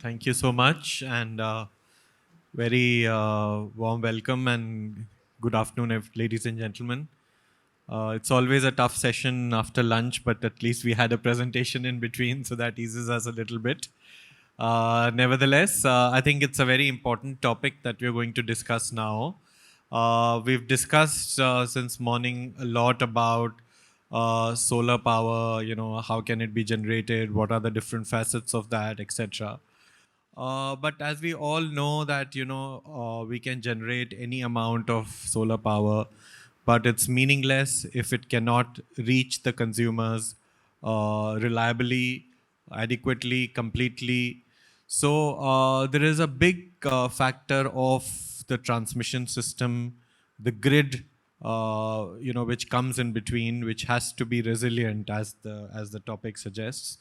Thank you so much, and very warm welcome and good afternoon, ladies and gentlemen. It's always a tough session after lunch, but at least we had a presentation in between, so that eases us a little bit. Nevertheless, I think it's a very important topic that we're going to discuss now. We've discussed since morning a lot about solar power, how can it be generated, what are the different facets of that, etc. But as we all know that we can generate any amount of solar power, but it's meaningless if it cannot reach the consumers reliably, adequately, completely. So there is a big factor of the transmission system, the grid, which comes in between, which has to be resilient, as the topic suggests.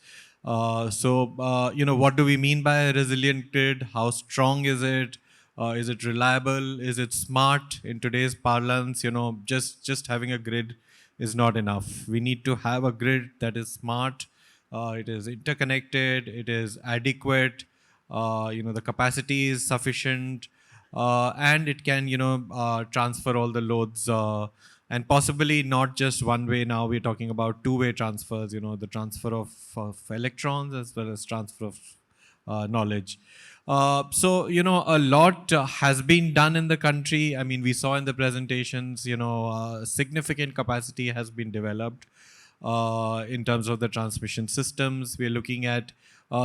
What do we mean by a resilient grid? How strong is it? Is it reliable? Is it smart? In today's parlance, just having a grid is not enough. We need to have a grid that is smart. It is interconnected. It is adequate. The capacity is sufficient, and it can, transfer all the loads. And possibly not just one way. Now we're talking about two-way transfers, the transfer of electrons as well as transfer of knowledge. A lot has been done in the country. I mean, we saw in the presentations, significant capacity has been developed in terms of the transmission systems. We're looking at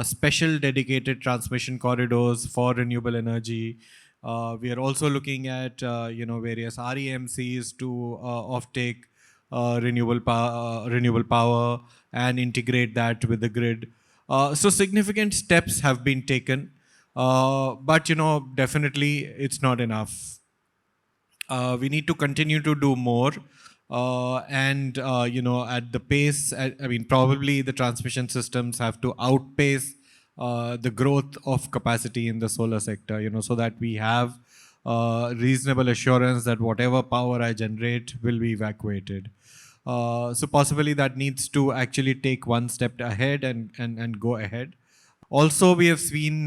special dedicated transmission corridors for renewable energy. We are also looking at various REMCs to offtake renewable power and integrate that with the grid. So significant steps have been taken, but definitely it's not enough. We need to continue to do more, and at the pace. I mean, probably the transmission systems have to outpace the growth of capacity in the solar sector, so that we have reasonable assurance that whatever power I generate will be evacuated. So possibly that needs to actually take one step ahead and go ahead. Also, we have seen,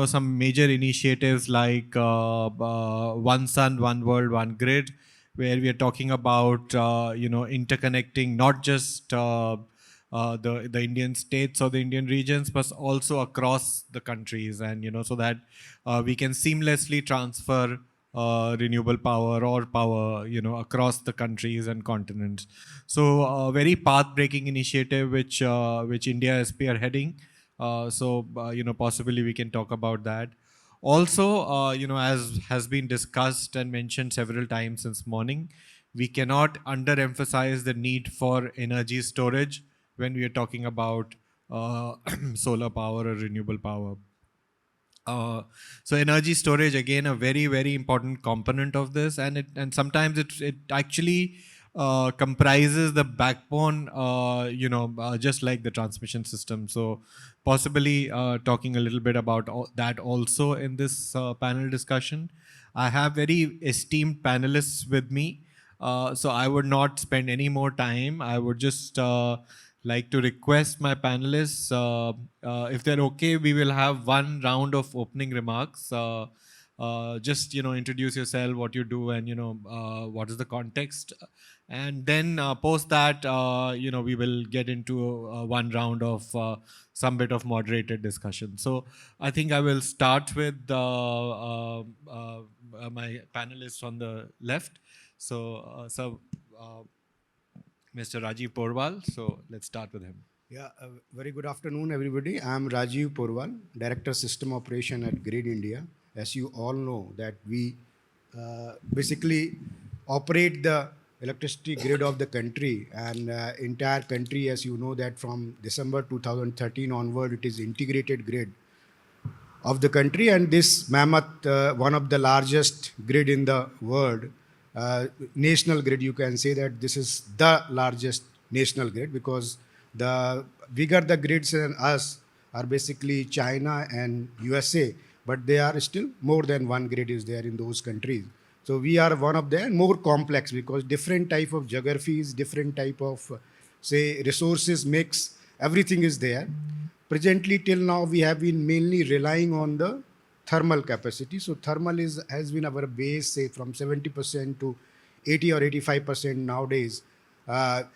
some major initiatives like One Sun, One World, One Grid, where we are talking about, interconnecting not just the Indian states or the Indian regions, but also across the countries, and so that we can seamlessly transfer renewable power or power, across the countries and continents. So, a very path-breaking initiative which India is spearheading. Possibly we can talk about that. Also, as has been discussed and mentioned several times since morning, we cannot underemphasize the need for energy storage when we are talking about solar power or renewable power. So energy storage, again, a very, very important component of this, and sometimes it actually comprises the backbone, just like the transmission system. So possibly talking a little bit about that also in this panel discussion. I have very esteemed panelists with me, so I would not spend any more time. I would just like to request my panelists, if they're okay, we will have one round of opening remarks. Just introduce yourself, what you do, and what is the context, and then post that we will get into one round of some bit of moderated discussion. So I think I will start with my panelists on the left. So Mr. Rajiv Porwal. So let's start with him. Yeah, very good afternoon, everybody. I'm Rajiv Porwal, Director System Operation at Grid India. As you all know, that we basically operate the electricity grid of the country, and entire country, as you know, that from December 2013 onward, it is integrated grid of the country, and this mammoth, one of the largest grid in the world, national grid, you can say that this is the largest national grid, because the bigger the grids than us are basically China and USA, but they are still more than one grid is there in those countries. So we are one of them, more complex, because different type of geographies, different type of say resources mix, everything is there. presently till now we have been mainly relying on the thermal capacity. So thermal has been our base, say from 70% to 80 or 85% nowadays.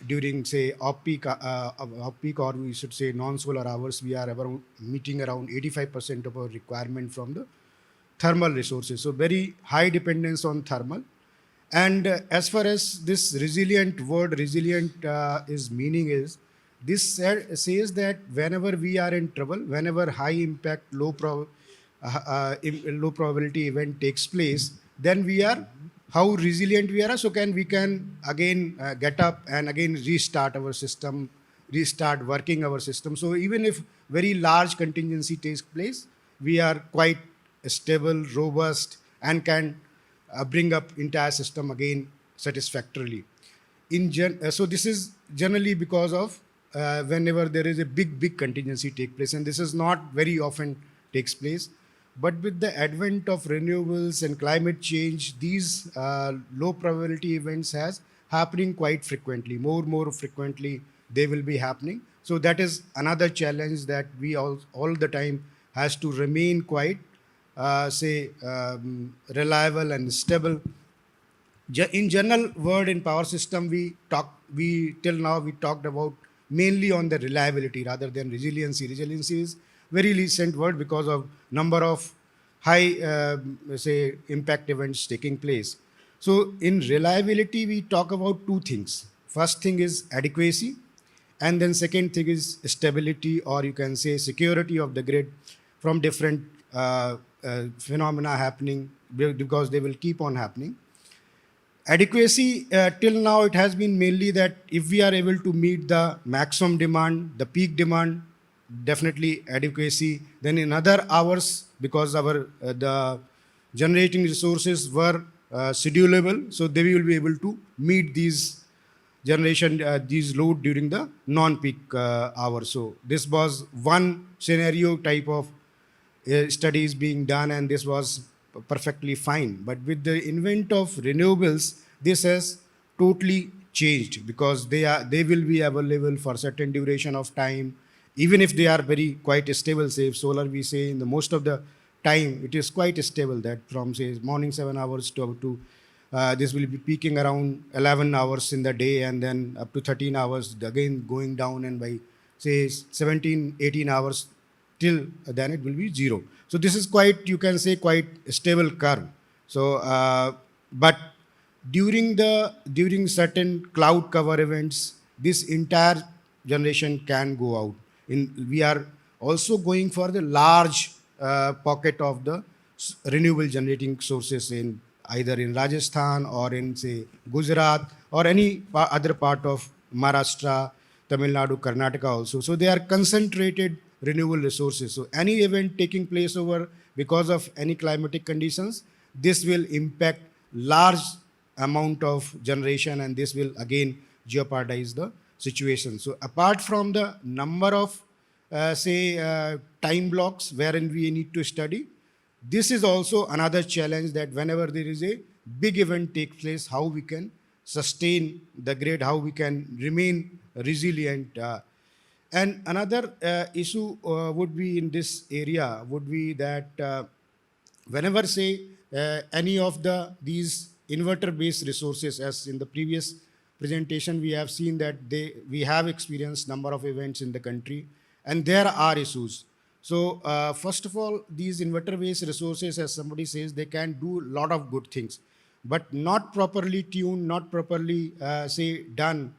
During say off-peak or we should say non-solar hours, we are around meeting around 85% of our requirement from the thermal resources. So very high dependence on thermal. And as far as this resilient word, resilient is meaning is, this says that whenever we are in trouble, whenever high impact, low probability event takes place, then we are, how resilient we are, so we can again get up and again restart our system, restart working our system. So even if very large contingency takes place, we are quite stable, robust, and can bring up entire system again satisfactorily. So this is generally because of whenever there is a big contingency take place, and this is not very often takes place. But with the advent of renewables and climate change, these low probability events has happening quite frequently, more frequently they will be happening. So that is another challenge that we all the time has to remain quite reliable and stable. In general word in power system, we till now we talked about mainly on the reliability rather than resiliency. Resiliency is very recent word because of number of high impact events taking place. So in reliability we talk about two things. First thing is adequacy, and then second thing is stability, or you can say security of the grid from different phenomena happening, because they will keep on happening. Adequacy, till now it has been mainly that if we are able to meet the maximum demand, the peak demand, definitely adequacy. Then in other hours, because our the generating resources were schedulable, so they will be able to meet these these load during the non-peak hours. So this was one scenario type of studies being done, and this was perfectly fine. But with the invent of renewables, this has totally changed, because they will be available for certain duration of time, even if they are very quite stable. Say if solar, we say in the most of the time it is quite stable, that from say morning 7 hours to this will be peaking around 11 hours in the day, and then up to 13 hours again going down, and by say 17-18 hours till then it will be zero. So this is quite, you can say, quite stable curve. So but during certain cloud cover events, this entire generation can go out. We are also going for the large pocket of the renewable generating sources in either in Rajasthan or in say Gujarat or any other part of Maharashtra, Tamil Nadu, Karnataka also. So they are concentrated renewable resources. So any event taking place over because of any climatic conditions, this will impact large amount of generation, and this will again jeopardize the situation. So apart from the number of time blocks wherein we need to study, this is also another challenge, that whenever there is a big event take place, how we can sustain the grid, how we can remain resilient. And another issue would be in this area would be that whenever say any of these inverter based resources, as in the previous presentation we have seen that we have experienced number of events in the country, and there are issues. So first of all, these inverter based resources, as somebody says, they can do a lot of good things, but not properly tuned, not properly done,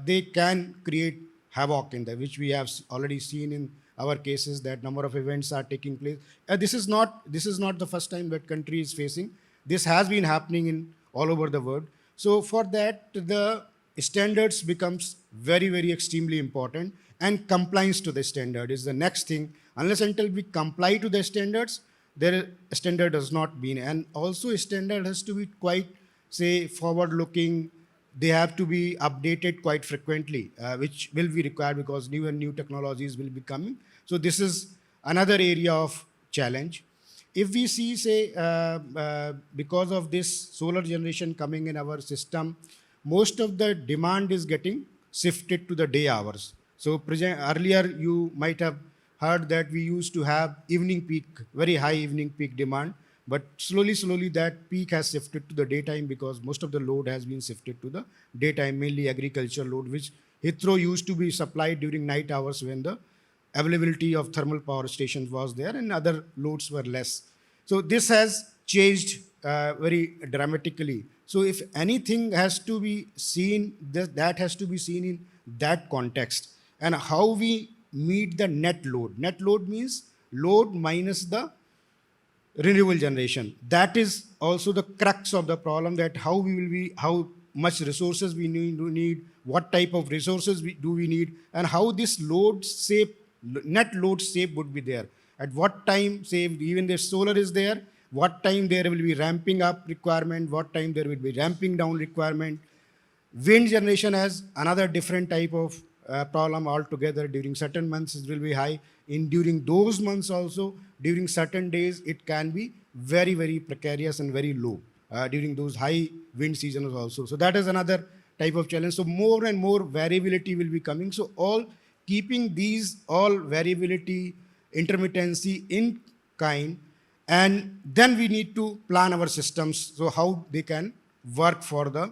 they can create havoc in that, which we have already seen in our cases, that number of events are taking place. This is not the first time that country is facing. This has been happening in all over the world. So for that, the standards becomes very extremely important, and compliance to the standard is the next thing. Unless until we comply to the standards, their standard does not mean. And also a standard has to be quite forward looking. They have to be updated quite frequently, which will be required because new and new technologies will be coming. So this is another area of challenge. If we see because of this solar generation coming in our system, most of the demand is getting shifted to the day hours. So earlier you might have heard that we used to have evening peak, very high evening peak demand, but slowly that peak has shifted to the daytime because most of the load has been shifted to the daytime, mainly agriculture load, which Heathrow used to be supplied during night hours when the availability of thermal power stations was there and other loads were less. So this has changed very dramatically. So if anything has to be seen, that has to be seen in that context and how we meet the net load. Net load means load minus the renewable generation. That is also the crux of the problem, that how we will be, how much resources we need, what type of resources do we need, and how this load shape, net load shape would be there. At what time, say, even if solar is there, what time there will be ramping up requirement, what time there will be ramping down requirement. Wind generation has another different type of problem altogether. During certain months it will be high. During those months also, during certain days, it can be very precarious and very low during those high wind seasons also. So that is another type of challenge. So more and more variability will be coming. So all keeping these all variability, intermittency in kind, and then we need to plan our systems so how they can work for the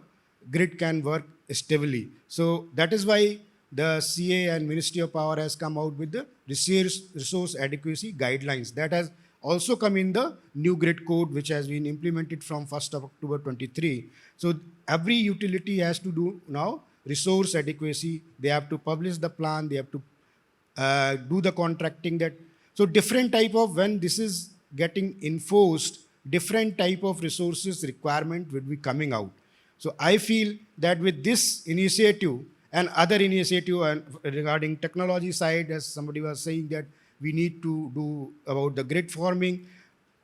grid can work stably. So that is why the CA and Ministry of Power has come out with the resource adequacy guidelines. That has also come in the new grid code, which has been implemented from 1st of October 23. So every utility has to do now resource adequacy. They have to publish the plan. They have to do the contracting. That so different type of, when this is getting enforced, different type of resources requirement will be coming out. So I feel that with this initiative and other initiative and regarding technology side, as somebody was saying, that we need to do about the grid forming.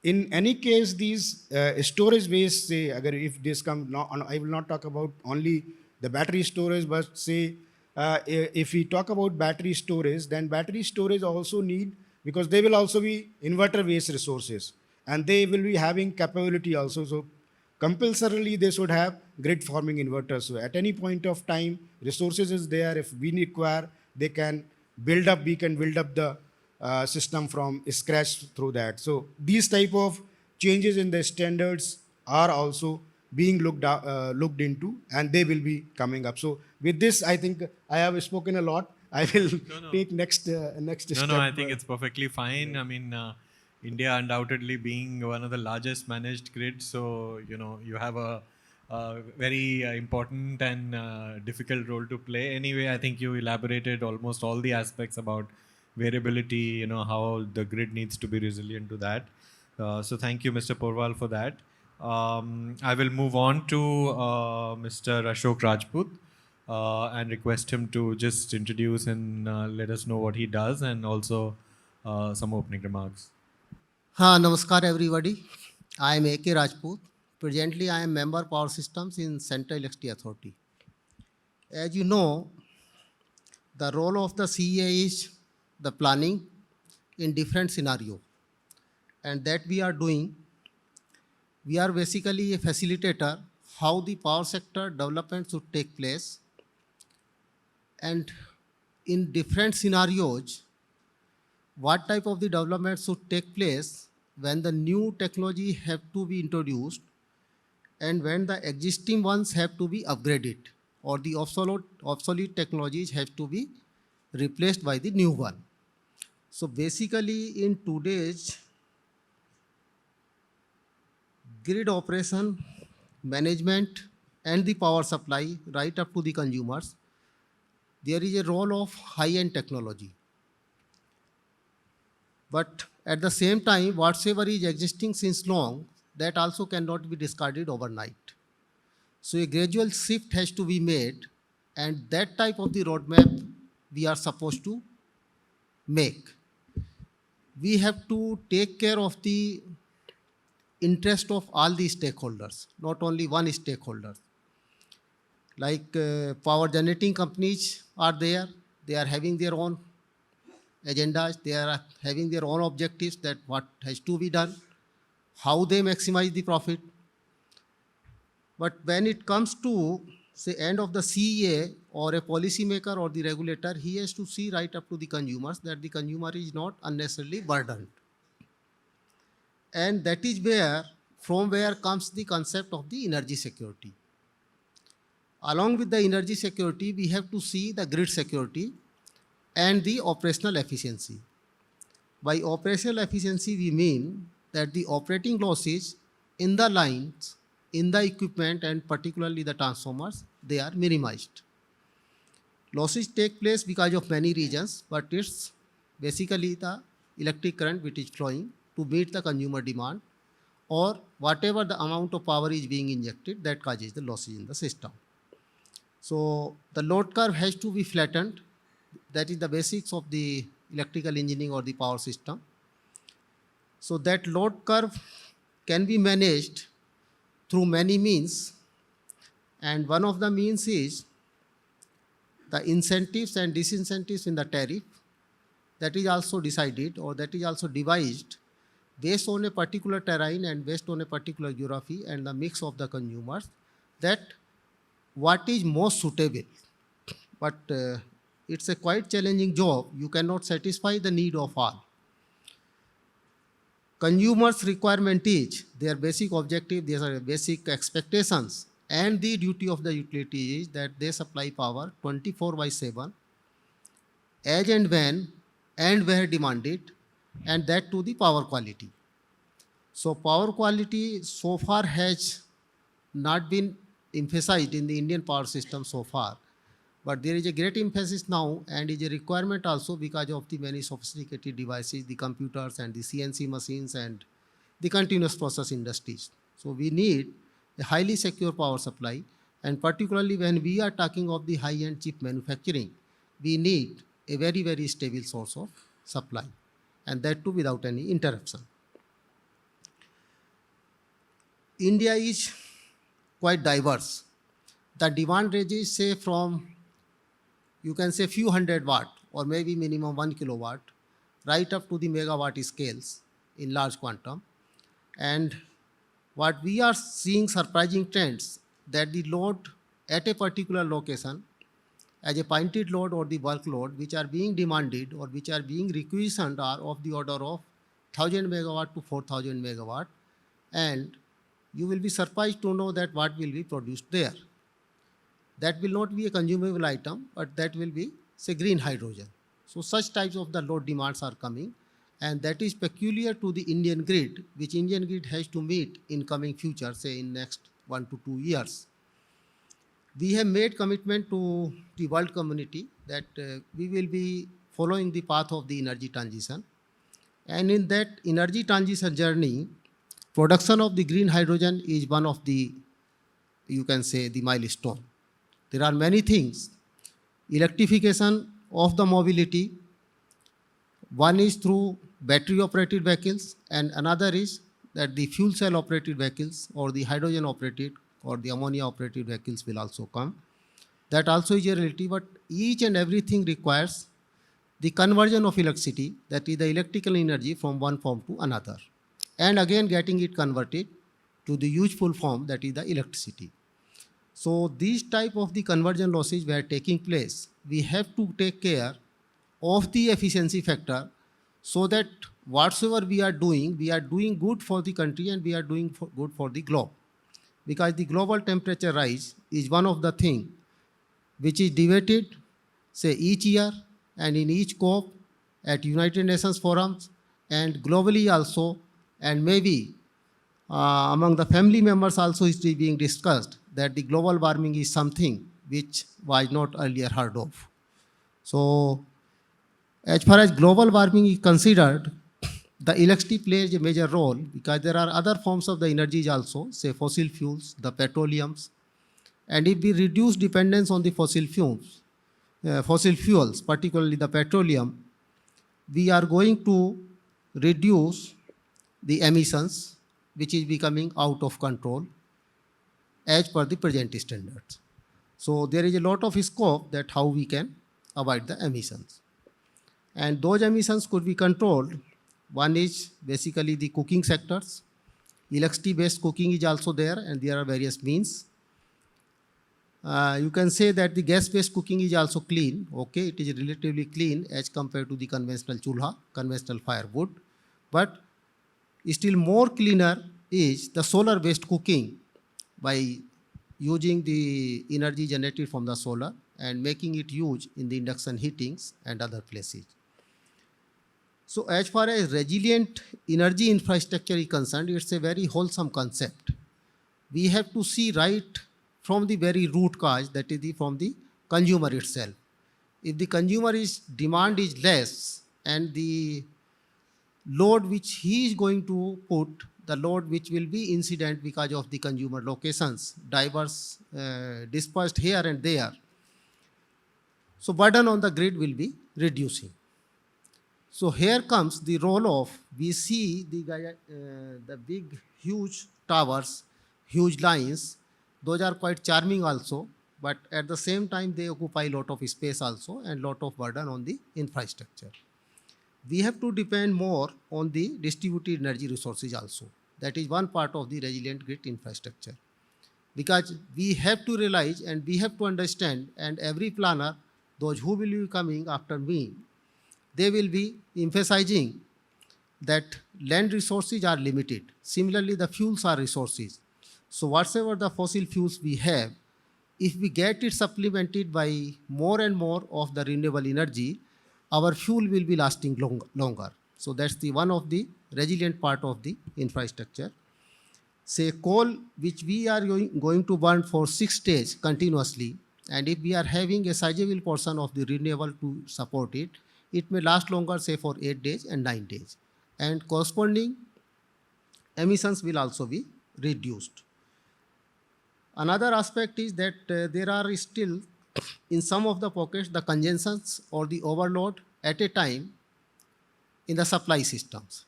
In any case, these storage waste, say, if this comes, I will not talk about only the battery storage, but say, if we talk about battery storage, then battery storage also need, because they will also be inverter based resources and they will be having capability also. So compulsorily they should have grid forming inverters. So at any point of time, resources is there. If we require, they can build up, we can build up the system from scratch through that. So these type of changes in the standards are also being looked into, and they will be coming up. So with this, I think I have spoken a lot. I will take next step. No, I think it's perfectly fine. I mean, India undoubtedly being one of the largest managed grids, so you have a very important and difficult role to play. Anyway, I think you elaborated almost all the aspects about variability, how the grid needs to be resilient to that. So thank you, Mr. Porwal, for that. I will move on to Mr. Ashok Rajput and request him to just introduce and let us know what he does, and also some opening remarks. Namaskar everybody. I am A.K. Rajput. Presently, I am member Power Systems in Central Electricity Authority. As you know, the role of the CEA is the planning in different scenario, and that we are doing. We are basically a facilitator how the power sector development should take place, and in different scenarios, what type of the development should take place when the new technology have to be introduced and when the existing ones have to be upgraded, or the obsolete technologies have to be replaced by the new one. So basically in today's grid operation, management and the power supply right up to the consumers, there is a role of high-end technology. But at the same time, whatsoever is existing since long, that also cannot be discarded overnight. So a gradual shift has to be made, and that type of the roadmap we are supposed to make. We have to take care of the interest of all the stakeholders, not only one stakeholder. Like power generating companies are there, they are having their own agendas, they are having their own objectives, that what has to be done, how they maximize the profit. But when it comes to, say, end of the CEA, or a policymaker or the regulator, he has to see right up to the consumers that the consumer is not unnecessarily burdened. And that is from where comes the concept of the energy security. Along with the energy security, we have to see the grid security and the operational efficiency. By operational efficiency, we mean that the operating losses in the lines, in the equipment, and particularly the transformers, they are minimized. Losses take place because of many reasons, but it's basically the electric current which is flowing to meet the consumer demand, or whatever the amount of power is being injected that causes the losses in the system. So the load curve has to be flattened. That is the basics of the electrical engineering or the power system. So that load curve can be managed through many means, and one of the means is the incentives and disincentives in the tariff. That is also decided, or that is also devised based on a particular terrain and based on a particular geography and the mix of the consumers, that what is most suitable. But it's a quite challenging job. You cannot satisfy the need of all. Consumers' requirement is their basic objective, their basic expectations, and the duty of the utility is that they supply power 24/7, as and when and where demanded, and that to the power quality. So power quality so far has not been emphasized in the Indian power system so far, but there is a great emphasis now and is a requirement also because of the many sophisticated devices, the computers and the CNC machines and the continuous process industries. So we need a highly secure power supply, and particularly when we are talking of the high-end chip manufacturing, we need a very, very stable source of supply, and that too without any interruption. India is quite diverse. The demand ranges say from, you can say, few hundred watt or maybe minimum 1 kilowatt right up to the megawatt scales in large quantum. And what we are seeing surprising trends that the load at a particular location as a pointed load or the bulk load which are being demanded or which are being requisitioned are of the order of 1000 megawatt to 4000 megawatt, and you will be surprised to know that what will be produced there. That will not be a consumable item, but that will be, say, green hydrogen. So such types of the load demands are coming, and that is peculiar to the Indian grid, which Indian grid has to meet in coming future, say in next 1 to 2 years. We have made commitment to the world community that we will be following the path of the energy transition. And in that energy transition journey, production of the green hydrogen is one of the, you can say, the milestone. There are many things. Electrification of the mobility. One is through battery operated vehicles, and another is that the fuel cell operated vehicles or the hydrogen operated or the ammonia operated vehicles will also come. That also is a reality, but each and everything requires the conversion of electricity, that is the electrical energy, from one form to another, and again getting it converted to the useful form, that is the electricity. So these type of the conversion losses were taking place. We have to take care of the efficiency factor so that whatsoever we are doing good for the country and we are doing good for the globe. Because the global temperature rise is one of the things which is debated, say, each year and in each COP, at United Nations forums, and globally also, and maybe among the family members also is being discussed that the global warming is something which was not earlier heard of. So as far as global warming is considered, the electricity plays a major role because there are other forms of the energies also, say fossil fuels, the petroleums, and if we reduce dependence on the fossil fuels, particularly the petroleum, we are going to reduce the emissions, which is becoming out of control as per the present standards. So there is a lot of scope that how we can avoid the emissions. And those emissions could be controlled. One is basically the cooking sectors. Electricity-based cooking is also there, and there are various means. You can say that the gas-based cooking is also clean. Okay, it is relatively clean as compared to the conventional chulha, conventional firewood. But still more cleaner is the solar-based cooking by using the energy generated from the solar and making it used in the induction heatings and other places. So as far as resilient energy infrastructure is concerned, it's a very wholesome concept. We have to see right from the very root cause, that is from the consumer itself. If the consumer demand is less and the load which he is going to put, the load which will be incident because of the consumer locations, diverse, dispersed here and there. So burden on the grid will be reducing. So here comes the role of, we see the big, huge towers, huge lines. Those are quite charming also, but at the same time, they occupy a lot of space also and lot of burden on the infrastructure. We have to depend more on the distributed energy resources also. That is one part of the resilient grid infrastructure. Because we have to realize and we have to understand, and every planner, those who will be coming after me, they will be emphasizing that land resources are limited. Similarly, the fuels are resources. So whatsoever the fossil fuels we have, if we get it supplemented by more and more of the renewable energy, our fuel will be lasting longer. So that's the one of the resilient part of the infrastructure. Say coal, which we are going to burn for 6 days continuously, and if we are having a sizable portion of the renewable to support it, it may last longer, say for 8 days and 9 days. And corresponding emissions will also be reduced. Another aspect is that there are still, in some of the pockets, the congestions or the overload at a time in the supply systems.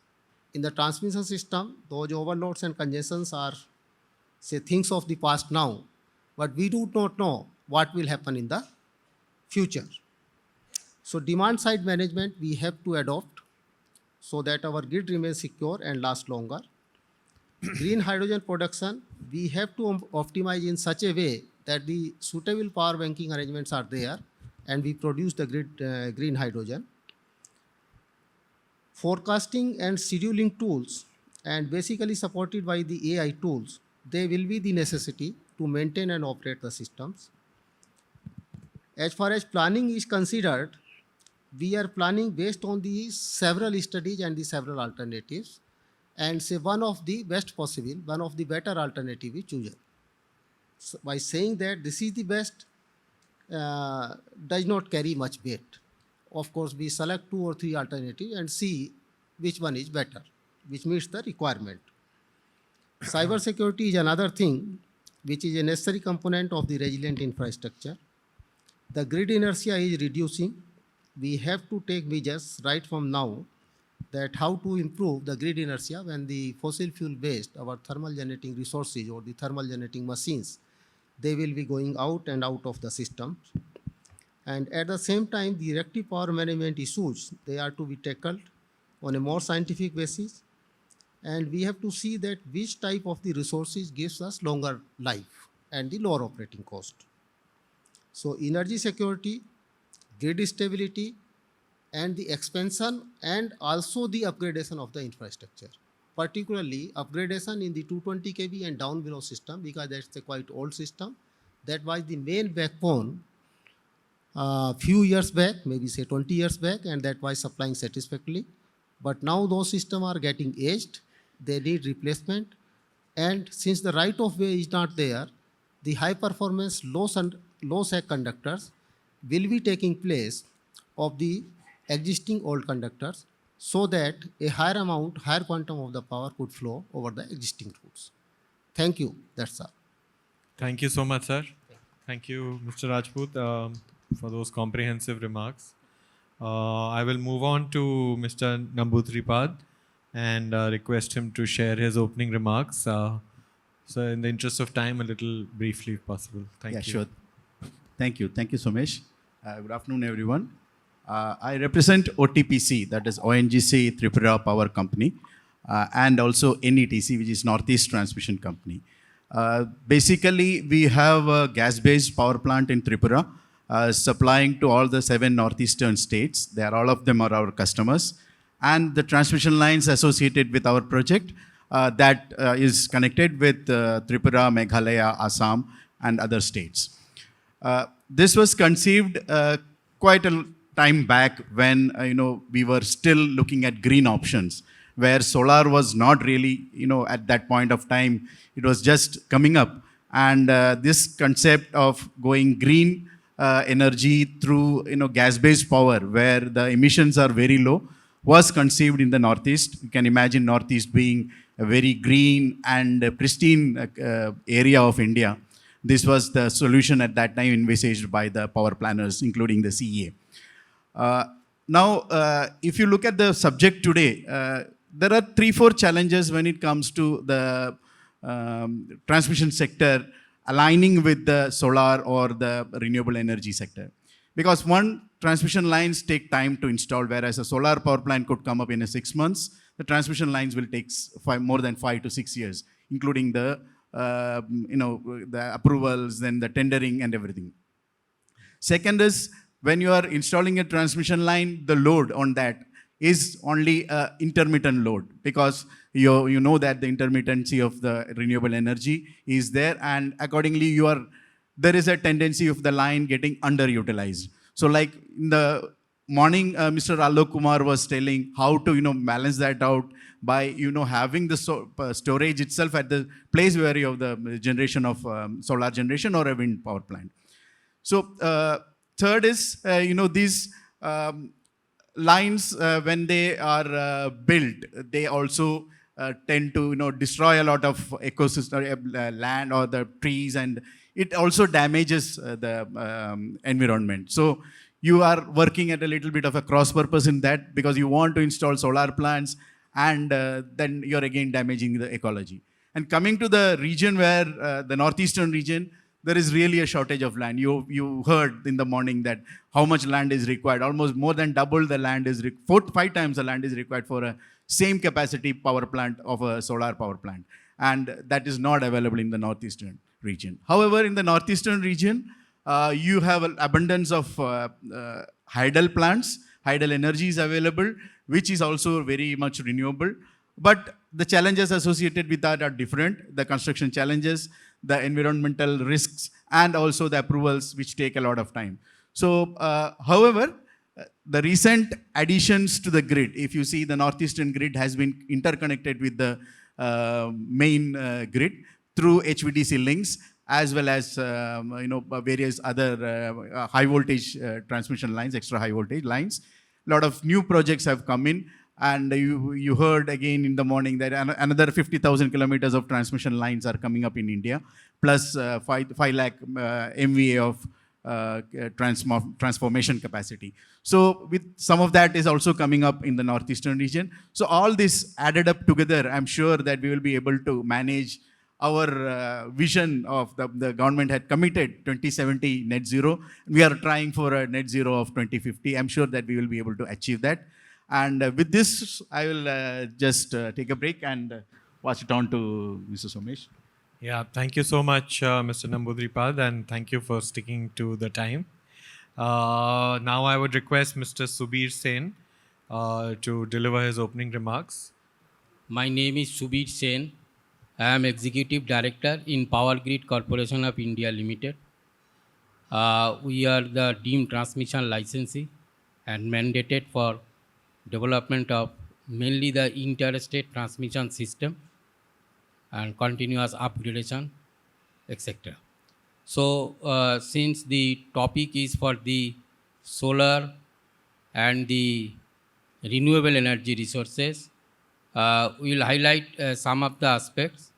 In the transmission system, those overloads and congestions are, say, things of the past now, but we do not know what will happen in the future. So demand side management we have to adopt so that our grid remains secure and lasts longer. Green hydrogen production, we have to optimize in such a way that the suitable power banking arrangements are there and we produce the green hydrogen. Forecasting and scheduling tools, and basically supported by the AI tools, they will be the necessity to maintain and operate the systems. As far as planning is considered, we are planning based on the several studies and the several alternatives, and say one of the best possible, one of the better alternative is chosen. So by saying that this is the best does not carry much weight. Of course, we select 2 or 3 alternatives and see which one is better, which meets the requirement. Cyber security is another thing which is a necessary component of the resilient infrastructure. The grid inertia is reducing. We have to take measures right from now that how to improve the grid inertia when the fossil fuel based, our thermal generating resources or the thermal generating machines, they will be going out and out of the system. And at the same time, the reactive power management issues, they are to be tackled on a more scientific basis. And we have to see that which type of the resources gives us longer life and the lower operating cost. So energy security, grid stability, and the expansion and also the upgradation of the infrastructure. Particularly upgradation in the 220 kV and down below system, because that's a quite old system. That was the main backbone few years back, maybe say 20 years back, and that was supplying satisfactorily. But now those systems are getting aged, they need replacement, and since the right of way is not there, the high performance low sag conductors will be taking place of the existing old conductors so that a higher quantum of the power could flow over the existing routes. Thank you, that's all. Thank you so much, sir. Thank you, Mr. Rajput, for those comprehensive remarks. I will move on to Mr. Namboodiripad and request him to share his opening remarks. So in the interest of time, a little briefly if possible. Thank you. Sure. Thank you, Somesh. Good afternoon, everyone. I represent OTPC, that is ONGC Tripura Power Company, and also NETC, which is Northeast Transmission Company. Basically, we have a gas-based power plant in Tripura, supplying to all the 7 northeastern states. They are all of them are our customers, and the transmission lines associated with our project that is connected with Tripura, Meghalaya, Assam, and other states. This was conceived quite a time back when we were still looking at green options, where solar was not really at that point of time, it was just coming up, and this concept of going green energy through gas-based power, where the emissions are very low, was conceived in the Northeast. You can imagine Northeast being a very green and pristine area of India. This was the solution at that time envisaged by the power planners, including the CEA. Now, if you look at the subject today, there are 3-4 challenges when it comes to the transmission sector aligning with the solar or the renewable energy sector. Because one, transmission lines take time to install, whereas a solar power plant could come up in 6 months. The transmission lines will take more than 5 to 6 years, including the the approvals, then the tendering and everything. Second is, when you are installing a transmission line, the load on that is only an intermittent load, because you know that the intermittency of the renewable energy is there, and accordingly there is a tendency of the line getting underutilized. So like in the morning, Mr. Alok Kumar was telling how to balance that out by having the storage itself at the place where you have the generation of solar generation or a wind power plant. So third is these lines when they are built, they also tend to destroy a lot of ecosystem, land or the trees, and it also damages the environment. So you are working at a little bit of a cross purpose in that, because you want to install solar plants, and then you're again damaging the ecology. And coming to the region where the northeastern region, there is really a shortage of land. You heard in the morning that how much land is required. Almost more than double the land is 4-5 times the land is required for a same capacity power plant of a solar power plant, and that is not available in the northeastern region. However, in the northeastern region, you have an abundance of hydel plants. Hydel energy is available, which is also very much renewable. But the challenges associated with that are different. The construction challenges, the environmental risks, and also the approvals, which take a lot of time. So, however, the recent additions to the grid, if you see, the northeastern grid has been interconnected with the main grid through HVDC links, as well as various other high voltage transmission lines, extra high voltage lines. A lot of new projects have come in, and you heard again in the morning that another 50,000 kilometers of transmission lines are coming up in India, plus 5 lakh MVA of transformation capacity. So with some of that is also coming up in the northeastern region. So all this added up together, I'm sure that we will be able to manage our vision of the government had committed 2070 net zero. We are trying for a net zero of 2050. I'm sure that we will be able to achieve that. And with this, I will just take a break and pass it on to Mr. Somesh. Yeah, thank you so much, Mr. Namboodiripad, and thank you for sticking to the time. Now I would request Mr. Subir Sen to deliver his opening remarks. My name is Subir Sen. I am Executive Director in Power Grid Corporation of India Limited. We are the deemed transmission licensee and mandated for development of mainly the interstate transmission system and continuous upgradation, etc. So, since the topic is for the solar and the renewable energy resources, we will highlight some of the aspects.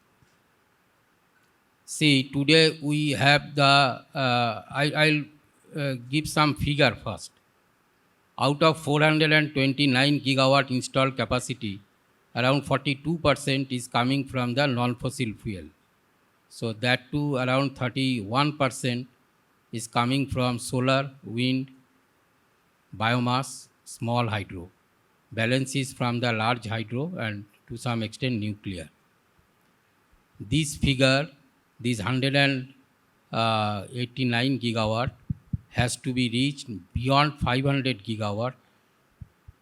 See, today we have the, I'll give some figure first. Out of 429 gigawatt installed capacity, around 42% is coming from the non-fossil fuel. So that too around 31% is coming from solar, wind, biomass, small hydro. Balance is from the large hydro and to some extent nuclear. This figure this 189 gigawatt has to be reached beyond 500 gigawatt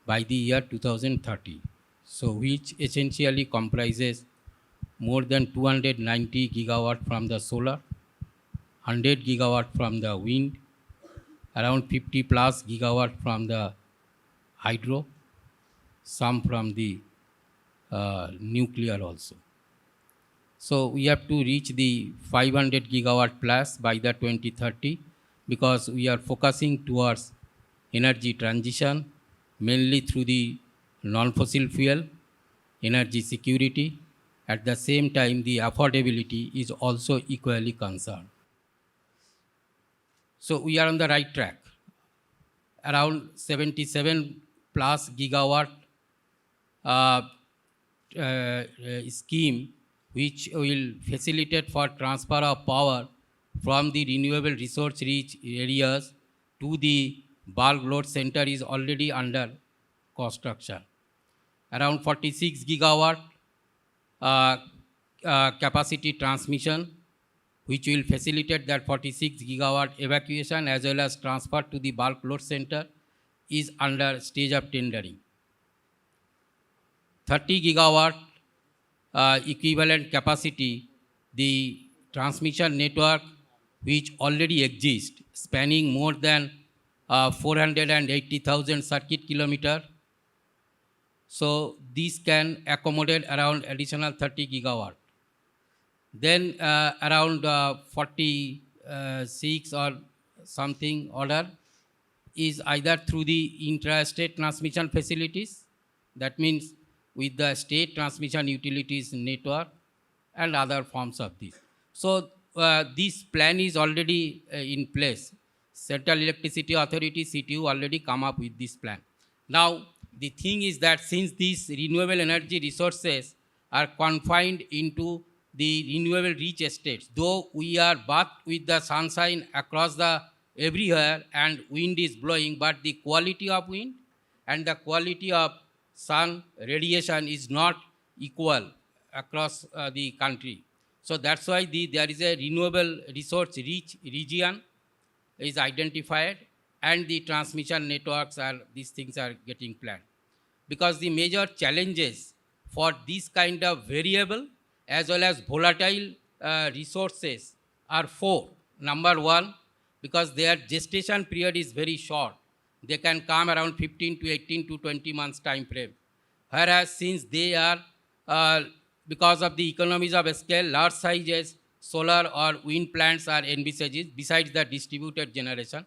by the year 2030. So which essentially comprises more than 290 gigawatt from the solar, 100 gigawatt from the wind, around 50 plus gigawatt from the hydro, some from the nuclear also. So we have to reach the 500 gigawatt plus by the 2030 because we are focusing towards energy transition mainly through the non-fossil fuel, energy security. At the same time, the affordability is also equally concerned. So we are on the right track. Around 77 plus gigawatt scheme which will facilitate for transfer of power from the renewable resource rich areas to the bulk load center is already under construction. Around 46 gigawatt capacity transmission which will facilitate that 46 gigawatt evacuation as well as transfer to the bulk load center is under stage of tendering. 30 gigawatt equivalent capacity, the transmission network which already exists, spanning more than 480,000 circuit kilometer. So this can accommodate around additional 30 gigawatt. Then around 46 or something order is either through the intrastate transmission facilities, that means with the state transmission utilities network and other forms of this. So this plan is already in place. Central Electricity Authority, CTU, already come up with this plan. Now, the thing is that since these renewable energy resources are confined into the renewable rich estates, though we are bathed with the sunshine across the everywhere and wind is blowing, but the quality of wind and the quality of sun radiation is not equal across the country. So that's why there is a renewable resource rich region is identified and the transmission networks these things are getting planned. Because the major challenges for this kind of variable as well as volatile resources are four. Number one, because their gestation period is very short. They can come around 15 to 18 to 20 months time frame. Whereas since they are, because of the economies of scale, large sizes solar or wind plants are envisaged besides the distributed generation.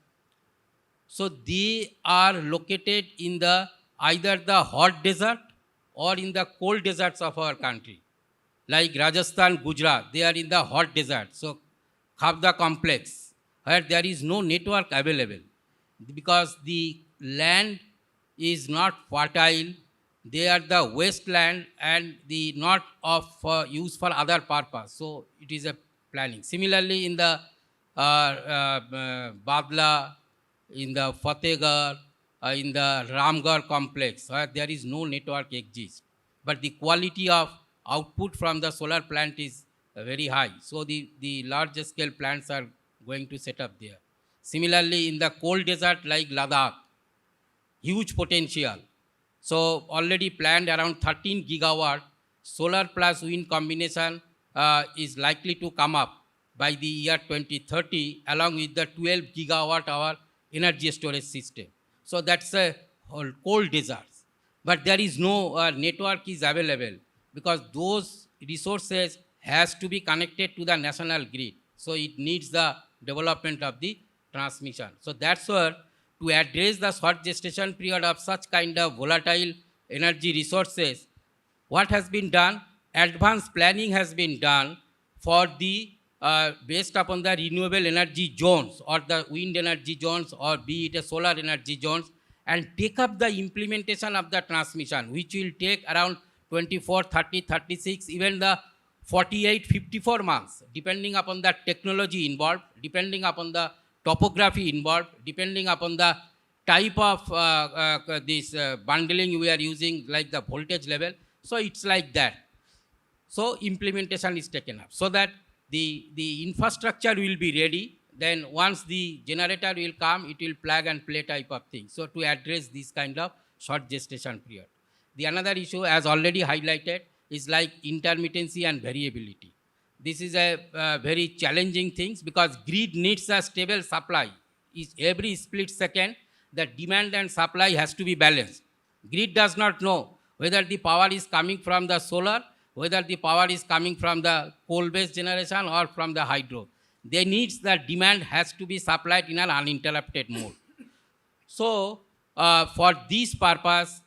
So they are located in the either the hot desert or in the cold deserts of our country. Like Rajasthan, Gujarat, they are in the hot desert. So Khavda complex, where there is no network available because the land is not fertile. They are the wasteland and the not of use for other purpose. So it is a planning. Similarly, in the Badla, in the Fatehgarh, in the Ramgarh complex, where there is no network exists. But the quality of output from the solar plant is very high. So the large scale plants are going to set up there. Similarly, in the cold desert like Ladakh, huge potential. So already planned around 13 gigawatt solar plus wind combination is likely to come up by the year 2030 along with the 12 gigawatt hour energy storage system. So that's a whole cold deserts. But there is no network is available because those resources has to be connected to the national grid. So it needs the development of the transmission. So that's where to address the short gestation period of such kind of volatile energy resources, what has been done? Advanced planning has been done for the based upon the renewable energy zones or the wind energy zones or be it a solar energy zones and take up the implementation of the transmission which will take around 24, 30, 36, even the 48, 54 months depending upon the technology involved, depending upon the topography involved, depending upon the type of this bundling we are using like the voltage level. So it's like that. So implementation is taken up so that the infrastructure will be ready. Then once the generator will come, it will plug and play type of thing. So to address this kind of short gestation period. The another issue, as already highlighted, is like intermittency and variability. This is a very challenging thing because grid needs a stable supply. Every split second, the demand and supply has to be balanced. Grid does not know whether the power is coming from the solar, whether the power is coming from the coal-based generation or from the hydro. They needs the demand has to be supplied in an uninterrupted mode. So for this purpose,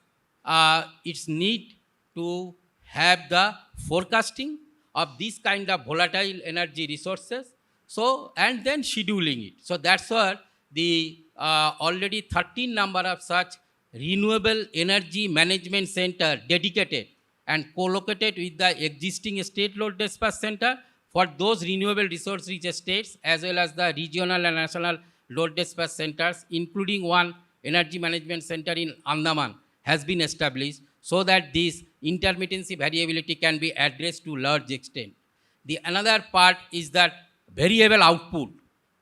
it's need to have the forecasting of this kind of volatile energy resources. So, and then scheduling it. So that's why the already 13 number of such renewable energy management center dedicated and co-located with the existing state load dispatch center for those renewable resource rich states as well as the regional and national load dispatch centers, including one energy management center in Andaman has been established so that this intermittency variability can be addressed to large extent. The another part is that variable output.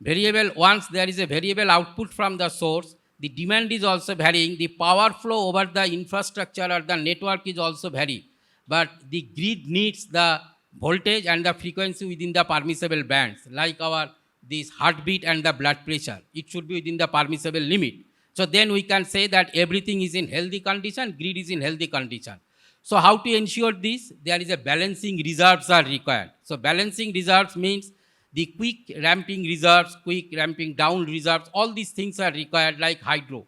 Variable, once there is a variable output from the source, the demand is also varying, the power flow over the infrastructure or the network is also varying. But the grid needs the voltage and the frequency within the permissible bands, like our this heartbeat and the blood pressure. It should be within the permissible limit. So then we can say that everything is in healthy condition, grid is in healthy condition. So how to ensure this? There is a balancing reserves are required. So balancing reserves means the quick ramping reserves, quick ramping down reserves, all these things are required like hydro.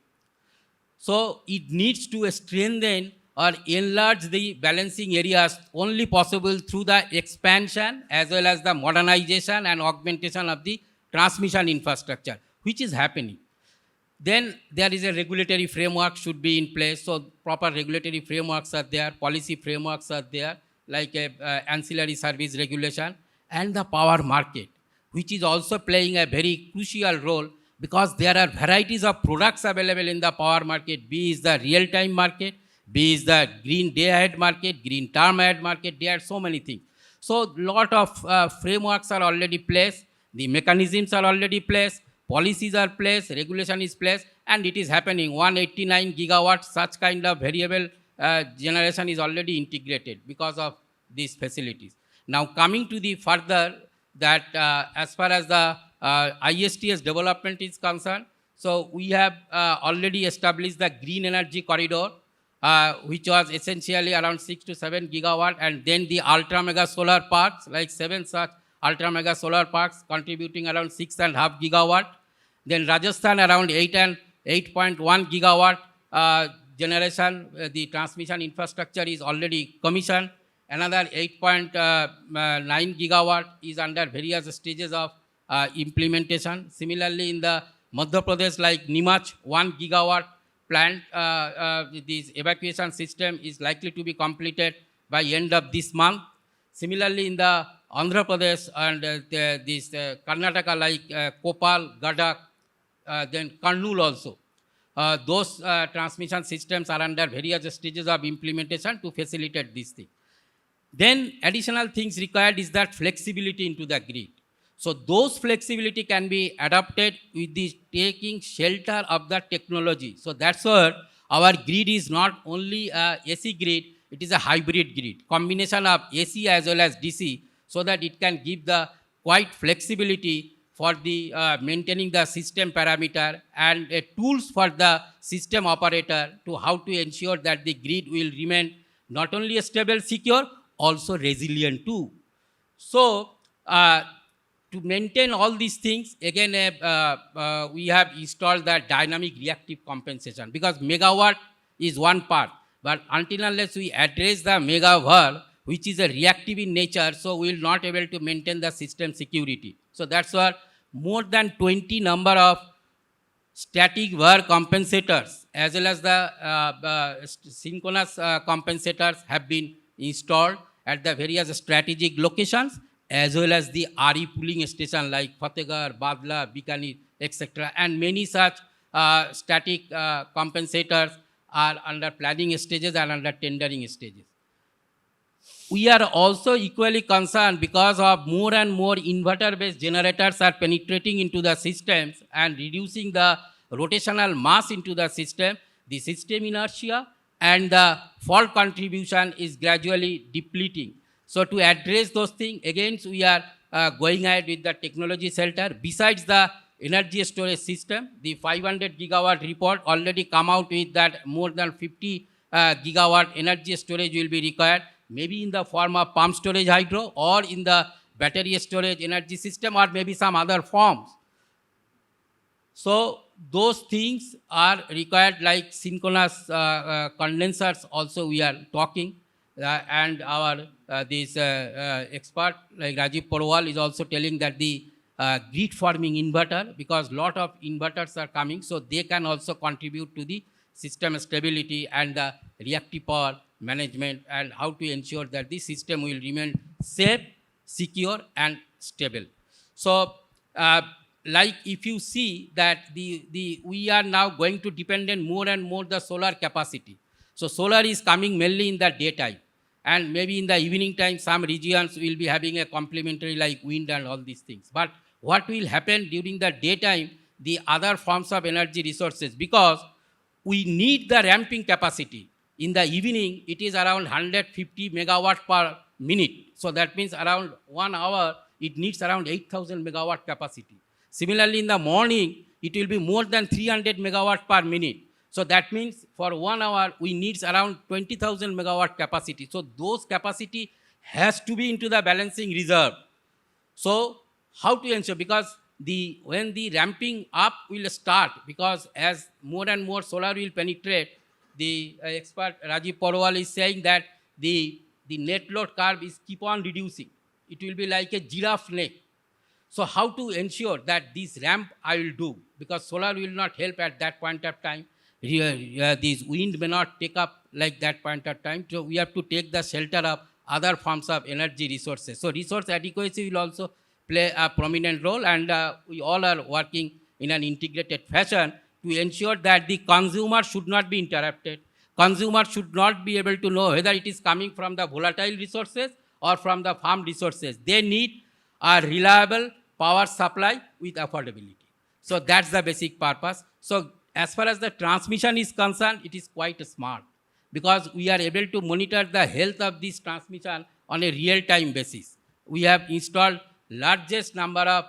So it needs to strengthen or enlarge the balancing areas only possible through the expansion as well as the modernization and augmentation of the transmission infrastructure, which is happening. Then there is a regulatory framework should be in place. So proper regulatory frameworks are there, policy frameworks are there, like ancillary service regulation and the power market, which is also playing a very crucial role because there are varieties of products available in the power market, be it the real-time market, be it the green day-ahead market, green term-ahead market, there are so many things. So lot of frameworks are already placed, the mechanisms are already placed, policies are placed, regulation is placed, and it is happening. 189 gigawatts, such kind of variable generation is already integrated because of these facilities. Now coming to the further, that as far as the ISTS development is concerned, so we have already established the green energy corridor, which was essentially around 6 to 7 gigawatt, and then the ultra mega solar parks, like 7 such ultra mega solar parks contributing around 6.5 gigawatt. Then Rajasthan around 8.1 gigawatt generation, the transmission infrastructure is already commissioned. Another 8.9 gigawatt is under various stages of implementation. Similarly, in the Madhya Pradesh, like Nimach, 1 gigawatt plant, this evacuation system is likely to be completed by end of this month. Similarly, in the Andhra Pradesh and this Karnataka, like Kopal, Gadak, then Kurnool also. Those transmission systems are under various stages of implementation to facilitate this thing. Then additional things required is that flexibility into the grid. So those flexibility can be adapted with the taking shelter of the technology. So that's why our grid is not only a AC grid, it is a hybrid grid, combination of AC as well as DC, so that it can give the quite flexibility for the maintaining the system parameter and tools for the system operator to how to ensure that the grid will remain not only stable, secure, also resilient too. So to maintain all these things, again, we have installed the dynamic reactive compensation, because megawatt is one part, but until unless we address the megawatt, which is a reactive in nature, so we will not able to maintain the system security. So that's why more than 20 number of static whir compensators as well as the synchronous compensators have been installed at the various strategic locations, as well as the RE pooling station like Fatehgarh, Badla, Bikaner, etc. And many such static compensators are under planning stages and under tendering stages. we are also equally concerned because of more and more inverter-based generators are penetrating into the systems and reducing the rotational mass into the system. The system inertia and the fault contribution is gradually depleting. So to address those things, again, we are going ahead with the technology shelter. Besides the energy storage system, the 500 gigawatt report already come out with that more than 50 gigawatt energy storage will be required, maybe in the form of pump storage hydro or in the battery storage energy system or maybe some other forms. So those things are required, like synchronous condensers also we are talking, and our this expert like Rajiv Porwal is also telling that the grid forming inverter, because lot of inverters are coming, so they can also contribute to the system stability and the reactive power management, and how to ensure that the system will remain safe, secure and stable. So like if you see that we are now going to dependent more and more the solar capacity. So solar is coming mainly in the daytime, and maybe in the evening time some regions will be having a complementary like wind and all these things. But what will happen during the daytime, the other forms of energy resources, because we need the ramping capacity. In the evening, it is around 150 megawatt per minute. So that means around 1 hour, it needs around 8,000 megawatt capacity. Similarly, in the morning, it will be more than 300 megawatt per minute. So that means for 1 hour, we need around 20,000 megawatt capacity. So those capacity has to be into the balancing reserve. So how to ensure? Because when the ramping up will start, because as more and more solar will penetrate, the expert Rajiv Porwal is saying that the net load curve is keep on reducing. It will be like a giraffe neck. So how to ensure that this ramp I will do? Because solar will not help at that point of time. This wind may not take up like that point of time. So we have to take the shelter of other forms of energy resources. So resource adequacy will also play a prominent role, and we all are working in an integrated fashion to ensure that the consumer should not be interrupted. Consumer should not be able to know whether it is coming from the volatile resources or from the farm resources. They need a reliable power supply with affordability. So that's the basic purpose. So as far as the transmission is concerned, it is quite smart, because we are able to monitor the health of this transmission on a real-time basis. We have installed largest number of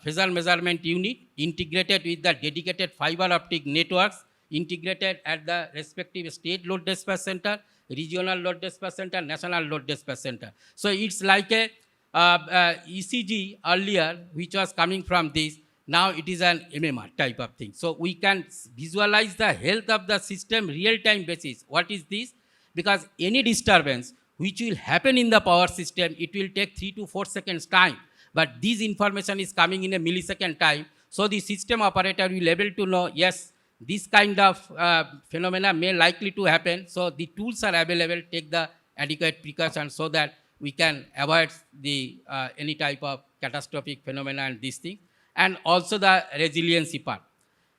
phasal measurement unit integrated with the dedicated fiber optic networks, integrated at the respective state load dispatch center, regional load dispatch center, national load dispatch center. So it's like a ECG earlier, which was coming from this. Now it is an MMR type of thing. So we can visualize the health of the system real-time basis. What is this? Because any disturbance which will happen in the power system, it will take 3 to 4 seconds time. But this information is coming in a millisecond time. So the system operator will able to know, yes, this kind of phenomena may likely to happen. So the tools are available, take the adequate precautions so that we can avoid the any type of catastrophic phenomena and these things. And also the resiliency part.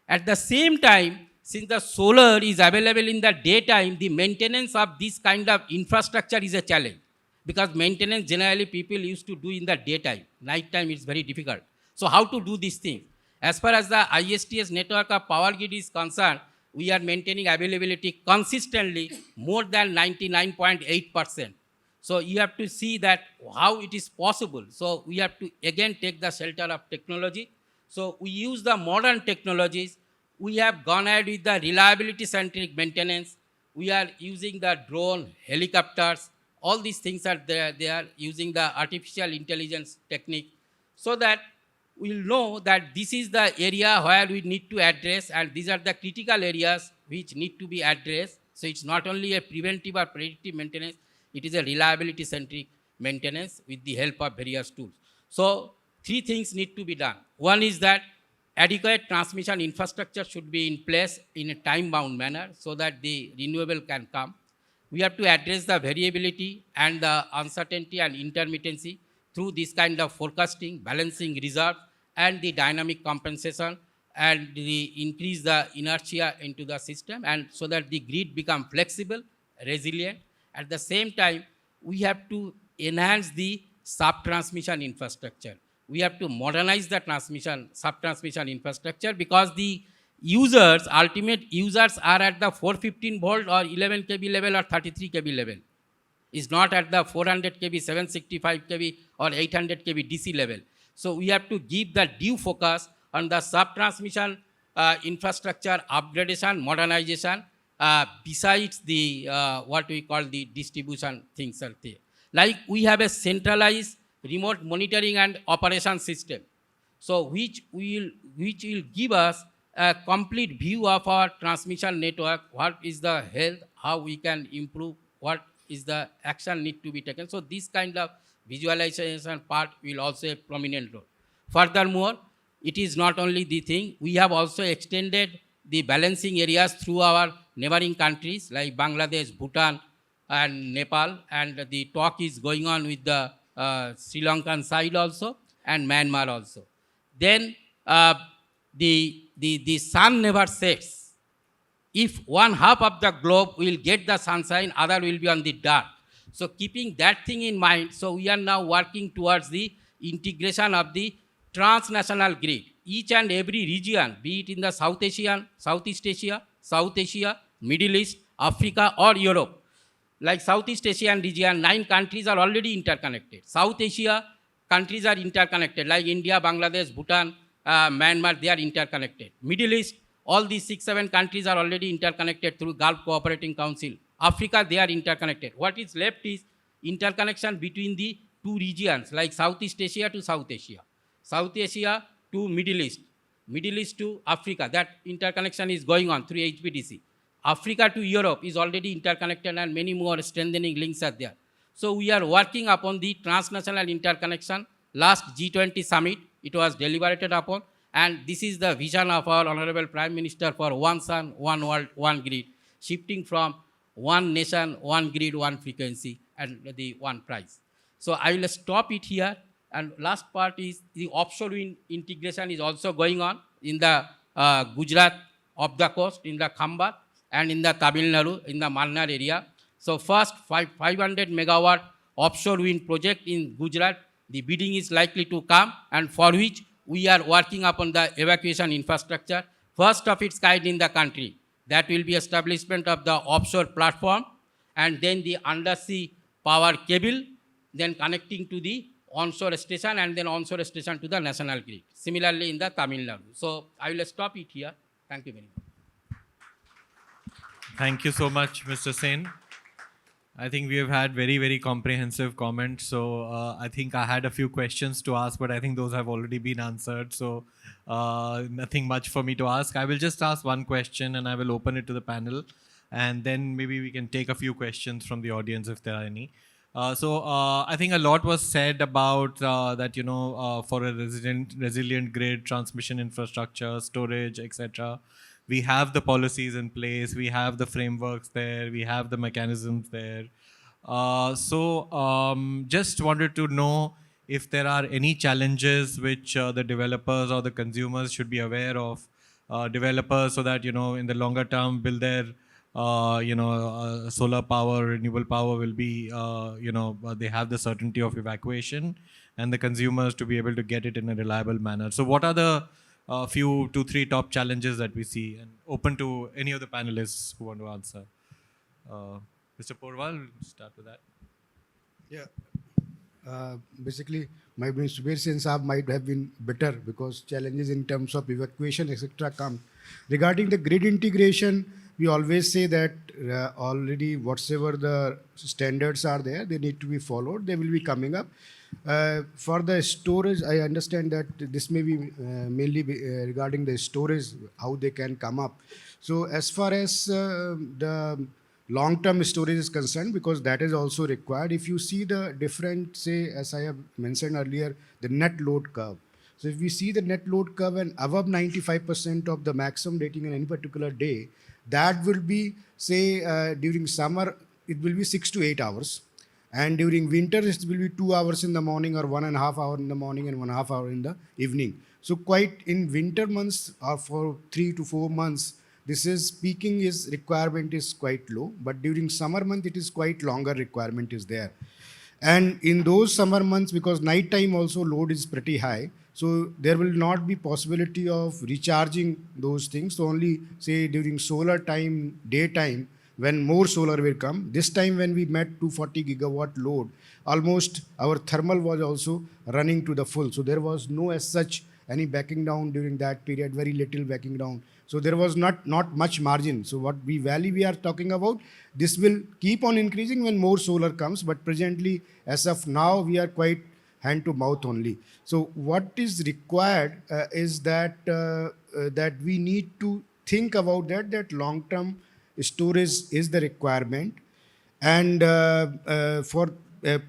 At the same time, since the solar is available in the daytime, the maintenance of this kind of infrastructure is a challenge. Because maintenance generally people used to do in the daytime. Nighttime is very difficult. So how to do these things? As far as the ISTS network of power grid is concerned, we are maintaining availability consistently more than 99.8%. So you have to see that how it is possible. So we have to again take the shelter of technology. So we use the modern technologies. We have gone ahead with the reliability centric maintenance. We are using the drone, helicopters, all these things are there. They are using the artificial intelligence technique, so that we'll know that this is the area where we need to address, and these are the critical areas which need to be addressed. So it's not only a preventive or predictive maintenance, it is a reliability centric maintenance with the help of various tools. So 3 things need to be done. One is that adequate transmission infrastructure should be in place in a time bound manner so that the renewable can come. We have to address the variability and the uncertainty and intermittency through this kind of forecasting, balancing reserve, and the dynamic compensation, and the increase the inertia into the system, and so that the grid become flexible, resilient. At the same time, we have to enhance the sub-transmission infrastructure. We have to modernize the sub-transmission infrastructure, because the users, ultimate users, are at the 415 volt or 11 kV level or 33 kV level. Is not at the 400 kV, 765 kV or 800 kV DC level. So we have to give the due focus on the sub-transmission infrastructure upgradation, modernization, besides the what we call the distribution things are there. Like we have a centralized remote monitoring and operation system, so which will give us a complete view of our transmission network, what is the health, how we can improve, what is the action need to be taken. So this kind of visualization part will also a prominent role. Furthermore, it is not only the thing, we have also extended the balancing areas through our neighboring countries like Bangladesh, Bhutan and Nepal, and the talk is going on with the Sri Lankan side also and Myanmar also. Then the sun never sets. If one half of the globe will get the sunshine, other will be on the dark. So keeping that thing in mind, so we are now working towards the integration of the transnational grid. Each and every region, be it in the Southeast Asia, Middle East, Africa or Europe, like Southeast Asian region, 9 countries are already interconnected. South Asia countries are interconnected, like India, Bangladesh, Bhutan, Myanmar, they are interconnected. Middle East, all these 6-7 countries are already interconnected through Gulf Cooperating Council. Africa, they are interconnected. What is left is interconnection between the 2 regions, like Southeast Asia to South Asia, South Asia to Middle East, Middle East to Africa. That interconnection is going on through HVDC. Africa to Europe is already interconnected, and many more strengthening links are there. So we are working upon the transnational interconnection. Last G20 summit, it was deliberated upon, and this is the vision of our Honorable Prime Minister for one sun, one world, one grid, shifting from one nation, one grid, one frequency, and the one price. So I will stop it here. And last part is the offshore wind integration is also going on in the Gujarat of the coast, in the Khamba, and in the Tamil Nadu, in the Malnar area. So first 500 megawatt offshore wind project in Gujarat, the bidding is likely to come, and for which we are working upon the evacuation infrastructure, first of its kind in the country. That will be establishment of the offshore platform, and then the undersea power cable, then connecting to the onshore station, and then onshore station to the national grid. Similarly in the Tamil Nadu. So I will stop it here. Thank you very much. Thank you so much, Mr. Sen. I think we have had very, very comprehensive comments. So I think I had a few questions to ask, but I think those have already been answered. So nothing much for me to ask. I will just ask one question and I will open it to the panel. And then maybe we can take a few questions from the audience if there are any. I think a lot was said about that, for a resilient grid, transmission infrastructure, storage, etc. We have the policies in place, we have the frameworks there, we have the mechanisms there. Just wanted to know if there are any challenges which the developers or the consumers should be aware of, developers, so that, in the longer term, will their solar power, renewable power will be, they have the certainty of evacuation, and the consumers to be able to get it in a reliable manner. So what are the few 2-3 top challenges that we see? And open to any of the panelists who want to answer. Mr. Porwal, we'll start with that. Yeah. Basically, my Subir Sen Saab might have been better, because challenges in terms of evacuation, etc. come. Regarding the grid integration, we always say that already whatsoever the standards are there, they need to be followed. They will be coming up. For the storage, I understand that this may be mainly regarding the storage, how they can come up. So as far as the long-term storage is concerned, because that is also required, if you see the different, say, as I have mentioned earlier, the net load curve. So if we see the net load curve and above 95% of the maximum rating in any particular day, that will be, say, during summer, it will be 6 to 8 hours. And during winter, it will be 2 hours in the morning, or 1.5 hours in the morning and 1.5 hours in the evening. So quite in winter months, or for 3 to 4 months, this is peaking is requirement is quite low, but during summer month it is quite longer requirement is there. And in those summer months, because night time also load is pretty high, so there will not be possibility of recharging those things. So only say during solar time, daytime, when more solar will come. This time when we met 240 gigawatt load, almost our thermal was also running to the full. So there was no as such any backing down during that period, very little backing down. So there was not much margin. So what value we are talking about, this will keep on increasing when more solar comes. But presently, as of now, we are quite hand to mouth only. So what is required is that that we need to think about that long term storage is the requirement, and for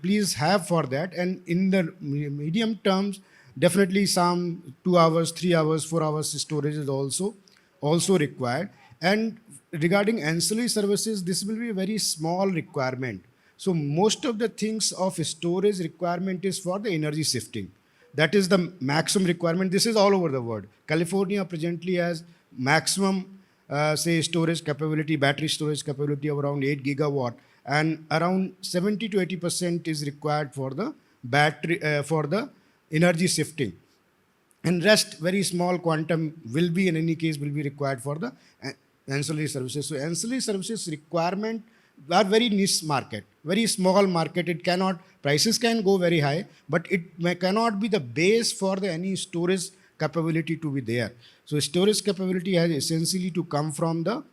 please have for that. And in the medium terms, definitely some 2 hours, 3 hours, 4 hours storage is also required. And regarding ancillary services, this will be a very small requirement. So most of the things of storage requirement is for the energy shifting. That is the maximum requirement. This is all over the world. California presently has maximum say storage capability, battery storage capability of around 8 gigawatt, and around 70 to 80% is required for the battery for the energy shifting. And rest, very small quantum will be in any case will be required for the ancillary services. So ancillary services requirement are very niche market, very small market. It cannot, prices can go very high, but it cannot be the base for the any storage capability to be there. So storage capability has essentially to come from the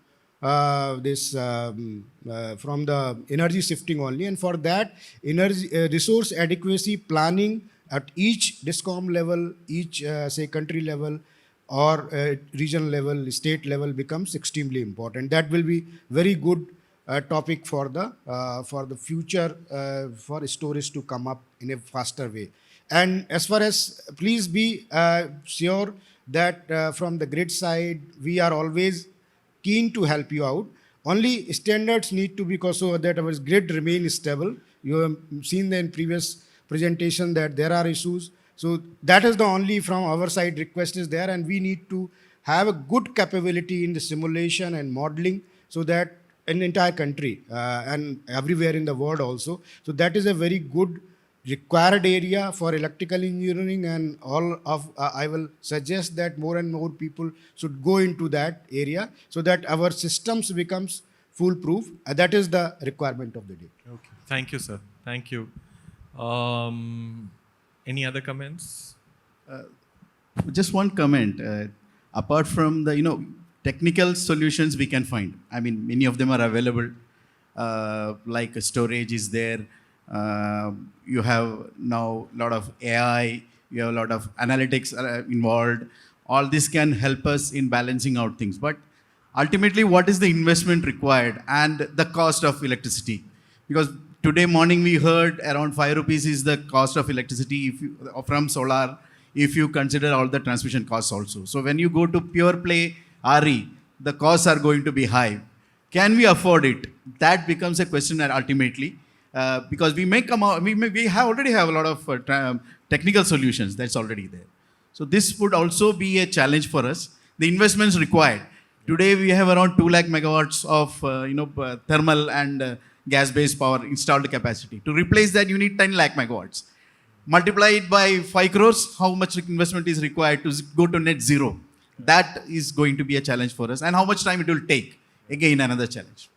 from the energy shifting only, and for that energy resource adequacy planning at each DISCOM level, each say country level or regional level, state level becomes extremely important. That will be very good topic for the future for storage to come up in a faster way. And as far as, please be sure that from the grid side, we are always keen to help you out. Only standards need to be so that our grid remain stable. You have seen in previous presentation that there are issues. So that is the only from our side request is there, and we need to have a good capability in the simulation and modeling so that in the entire country and everywhere in the world also. So that is a very good required area for electrical engineering, and all of I will suggest that more and more people should go into that area so that our systems becomes foolproof. That is the requirement of the day. Okay. Thank you, sir. Thank you. Any other comments? Just one comment. Apart from the technical solutions we can find, I mean many of them are available. Like storage is there. You have now a lot of AI. You have a lot of analytics involved. All this can help us in balancing out things. But ultimately, what is the investment required and the cost of electricity? Because today morning we heard around 5 rupees is the cost of electricity from solar, if you consider all the transmission costs also. So when you go to pure play RE, the costs are going to be high. Can we afford it? That becomes a question ultimately, because we may come out, we already have a lot of technical solutions that's already there. So this would also be a challenge for us. The investments required. Today we have around 2 lakh megawatts of thermal and gas-based power installed capacity. To replace that, you need 10 lakh megawatts. Multiply it by 5 crores, how much investment is required to go to net zero? That is going to be a challenge for us. And how much time it will take? Again, another challenge.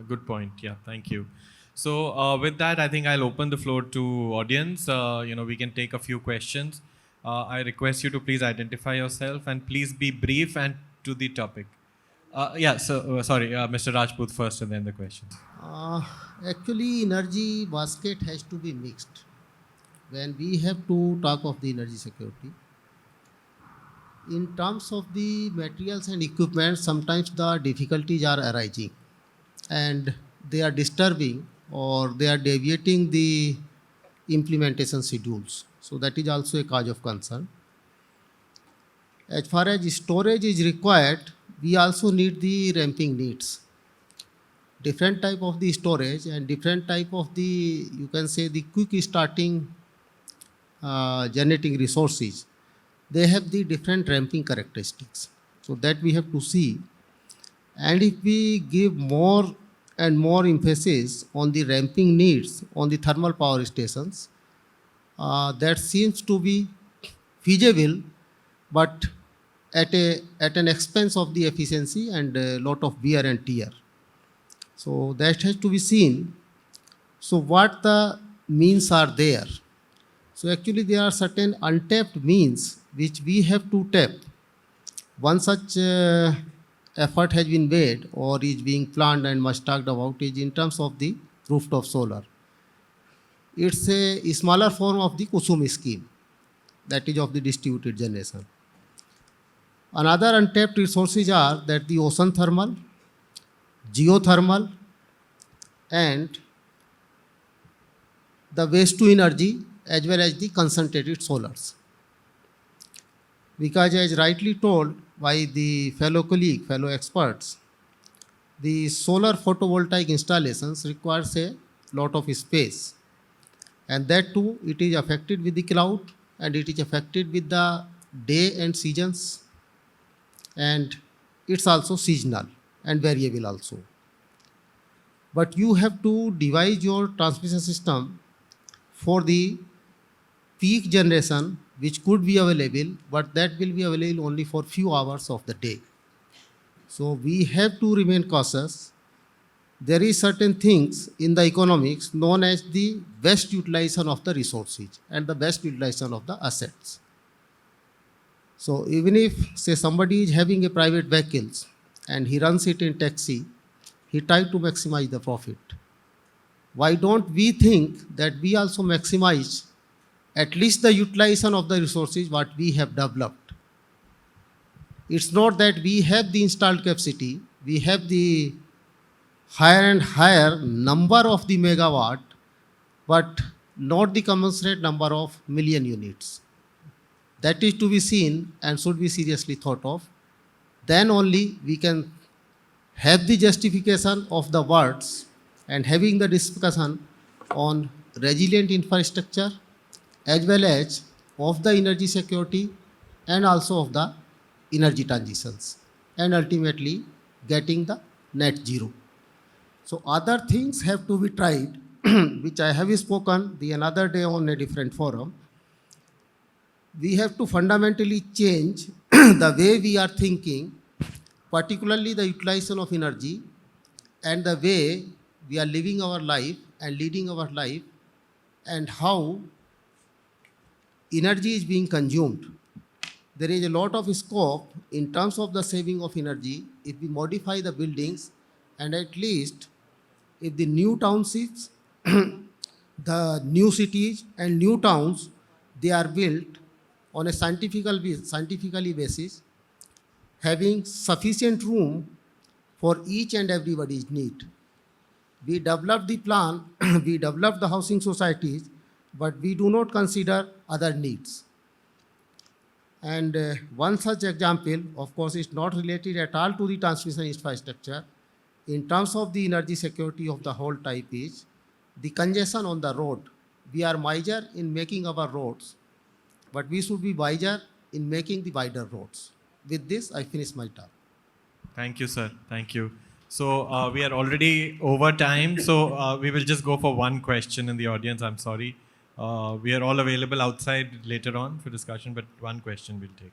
Good point. Yeah, thank you. So with that, I think I'll open the floor to audience. We can take a few questions. I request you to please identify yourself and please be brief and to the topic. Sorry, Mr. Rajput first and then the questions. Actually, energy basket has to be mixed. When we have to talk of the energy security, in terms of the materials and equipment, sometimes the difficulties are arising and they are disturbing or they are deviating the implementation schedules. So that is also a cause of concern. As far as storage is required, we also need the ramping needs. Different type of the storage and different type of the, you can say, the quick starting generating resources, they have the different ramping characteristics. So that we have to see. And if we give more and more emphasis on the ramping needs on the thermal power stations, that seems to be feasible, but at an expense of the efficiency and a lot of wear and tear. So that has to be seen. So what the means are there? So actually there are certain untapped means which we have to tap. One such effort has been made or is being planned and much talked about is in terms of the rooftop solar. It's a smaller form of the Kusum scheme, that is of the distributed generation. Another untapped resources are that the ocean thermal, geothermal, and the waste to energy as well as the concentrated solars. Because as rightly told by the fellow colleague, fellow experts, the solar photovoltaic installations requires a lot of space, and that too it is affected with the cloud and it is affected with the day and seasons, and it's also seasonal and variable also. But you have to devise your transmission system for the peak generation which could be available, but that will be available only for few hours of the day. So we have to remain cautious. There is certain things in the economics known as the best utilization of the resources and the best utilization of the assets. So even if say somebody is having a private vehicles and he runs it in taxi, he tries to maximize the profit. Why don't we think that we also maximize at least the utilization of the resources what we have developed? It's not that we have the installed capacity, we have the higher and higher number of the megawatt, but not the commensurate number of million units. That is to be seen and should be seriously thought of. Then only we can have the justification of the words and having the discussion on resilient infrastructure as well as of the energy security and also of the energy transitions and ultimately getting the net zero. So other things have to be tried, which I have spoken the another day on a different forum. We have to fundamentally change the way we are thinking, particularly the utilization of energy and the way we are living our life and leading our life and how energy is being consumed. There is a lot of scope in terms of the saving of energy if we modify the buildings, and at least if the new townships, the new cities and new towns, they are built on a scientifically basis, having sufficient room for each and everybody's need. We develop the plan, we develop the housing societies, but we do not consider other needs. And one such example, of course, is not related at all to the transmission infrastructure. In terms of the energy security of the whole type is the congestion on the road. We are miser in making our roads, but we should be wiser in making the wider roads. With this, I finish my talk. Thank you, sir. Thank you. So we are already over time, so we will just go for one question in the audience. I'm sorry. We are all available outside later on for discussion, but one question we'll take.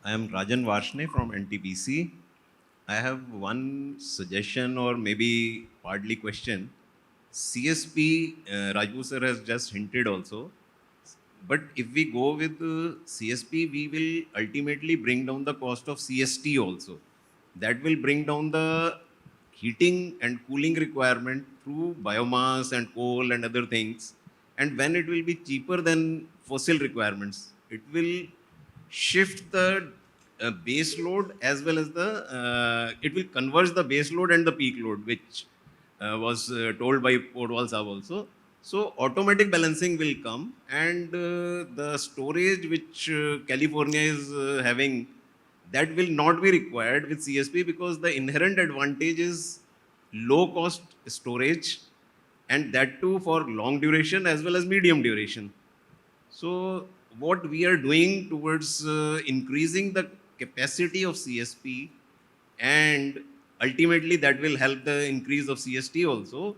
I am Rajan Varshne from NTPC. I have one suggestion or maybe partly question. CSP, Rajput sir has just hinted also. But if we go with CSP, we will ultimately bring down the cost of CST also. That will bring down the heating and cooling requirement through biomass and coal and other things. And when it will be cheaper than fossil requirements, it will shift the base load as well as it will converge the base load and the peak load, which was told by Porwal Sahab also. So automatic balancing will come, and the storage which California is having, that will not be required with CSP because the inherent advantage is low cost storage, and that too for long duration as well as medium duration. So what we are doing towards increasing the capacity of CSP, and ultimately that will help the increase of CST also,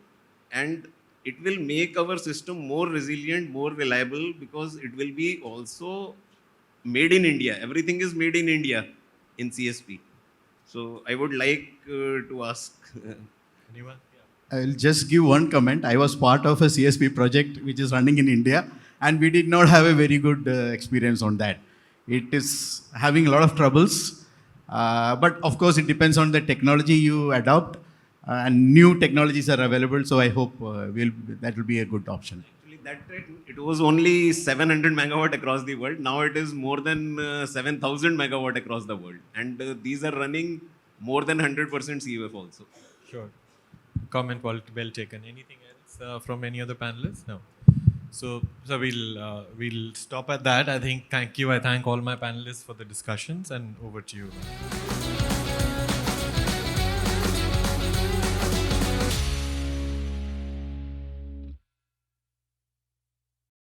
and it will make our system more resilient, more reliable, because it will be also made in India. Everything is made in India in CSP. So I would like to ask. Anyone? I will just give one comment. I was part of a CSP project which is running in India, and we did not have a very good experience on that. It is having a lot of troubles, but of course, it depends on the technology you adopt, and new technologies are available. So I hope that will be a good option. Actually, that time it was only 700 megawatt across the world. Now it is more than 7,000 megawatt across the world, and these are running more than 100% CUF also. Sure. Comment well taken. Anything else from any other panelists? No. So we'll stop at that. I think. Thank you. I thank all my panelists for the discussions, and over to you.